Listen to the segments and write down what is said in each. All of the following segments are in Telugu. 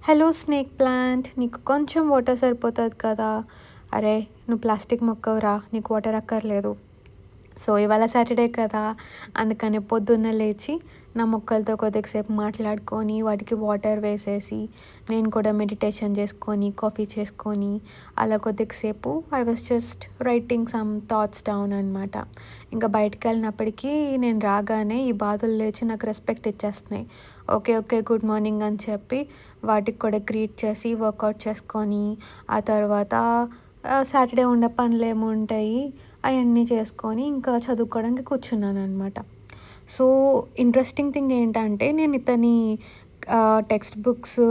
హలో స్నేక్ ప్లాంట్, నీకు కొంచెం వాటర్ సరిపోతుంది కదా. అరే, నువ్వు ప్లాస్టిక్ మొక్కవురా, నీకు వాటర్ అక్కర్లేదు. సో ఇవాళ సాటర్డే కదా, అందుకని పొద్దున్న లేచి నా మొక్కలతో కొద్దిసేపు మాట్లాడుకొని వాటికి వాటర్ వేసేసి నేను కూడా మెడిటేషన్ చేసుకొని కాఫీ చేసుకొని అలా కొద్దిసేపు I was just writing some thoughts down అనమాట. ఇంకా బయటికి వెళ్ళినప్పటికీ నేను రాగానే ఈ బాధలు లేచి నాకు రెస్పెక్ట్ ఇచ్చేస్తున్నాయి. ఓకే ఓకే, గుడ్ మార్నింగ్ అని చెప్పి వాటికి కూడా గ్రీట్ చేసి వర్కౌట్ చేసుకొని ఆ తర్వాత సాటర్డే ఉన్న పనులు ఏముంటాయి అవన్నీ చేసుకొని ఇంకా చదువుకోవడానికి కూర్చున్నాను అనమాట. సో ఇంట్రెస్టింగ్ థింగ్ ఏంటంటే నేను ఇతని టెక్స్ట్ బుక్స్,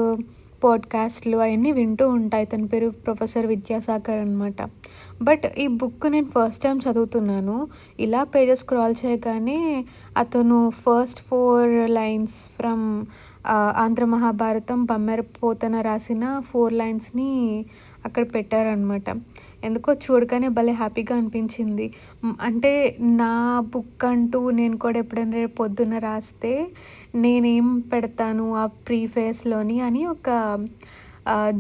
పాడ్కాస్ట్లు అవన్నీ వింటూ ఉంటాయి. ఇతని పేరు ప్రొఫెసర్ విద్యాసాగర్ అనమాట. బట్ ఈ బుక్ నేను ఫస్ట్ టైం చదువుతున్నాను. ఇలా పేజెస్ స్క్రాల్ చేయగానే అతను first 4 lines from Andhra Mahabharatam Bammera Potana రాసిన 4 లైన్స్ని అక్కడ పెట్టారనమాట. ఎందుకో చూడగానే భలే హ్యాపీగా అనిపించింది. అంటే నా బుక్ అంటూ నేను కూడా ఎప్పుడైనా రేపు పొద్దున్న రాస్తే నేనేం పెడతాను ఆ ప్రీఫేస్‌లోని అని ఒక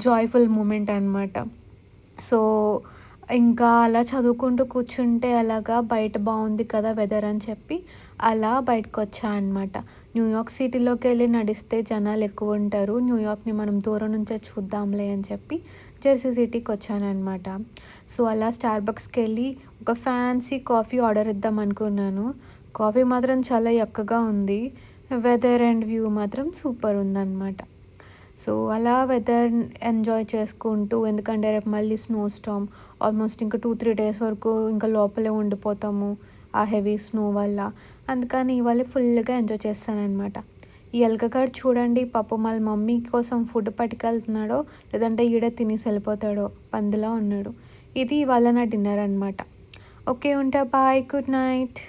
జాయ్‌ఫుల్ మూమెంట్ అనమాట. సో ఇంకా అలా చదువుకుంటూ కూర్చుంటే అలాగా బయట బాగుంది కదా వెదర్ అని చెప్పి అలా బయటకొచ్చా అనమాట. న్యూయార్క్ సిటీలోకెళ్ళి నడిస్తే జనాలు ఎక్కువ ఉంటారు. న్యూయార్క్‌ని మనం దూరం నుంచే చూద్దాంలే అని చెప్పి జెర్సీ సిటీకి వచ్చాననమాట. సో అలా స్టార్బక్స్‌కెళ్ళి ఒక ఫ్యాన్సీ కాఫీ ఆర్డర్ ఇద్దాం అనుకున్నాను. కాఫీ మాత్రం చాలా యక్కగా ఉంది. వెదర్ అండ్ వ్యూ మాత్రం సూపర్ ఉందన్నమాట. సో అలా వెదర్ ఎంజాయ్ చేసుకుంటూ, ఎందుకంటే రేపు మళ్ళీ స్నో స్టార్మ్ ఆల్మోస్ట్ ఇంకా 2-3 డేస్ వరకు ఇంకా లోపలే ఉండిపోతాము ఆ హెవీ స్నో వల్ల. అందుకని ఇవాళ ఫుల్గా ఎంజాయ్ చేస్తానన్నమాట. ఈ ఎలకగాడు చూడండి పాపం వాళ్ళ మమ్మీ కోసం ఫుడ్ పట్టుకెళ్తున్నాడో లేదంటే ఈడే తినేసి వెళ్ళిపోతాడో పందిలా ఉన్నాడు. ఇది ఇవాళ నా డిన్నర్ అనమాట. ఓకే, ఉంటా, బాయ్, గుడ్ నైట్.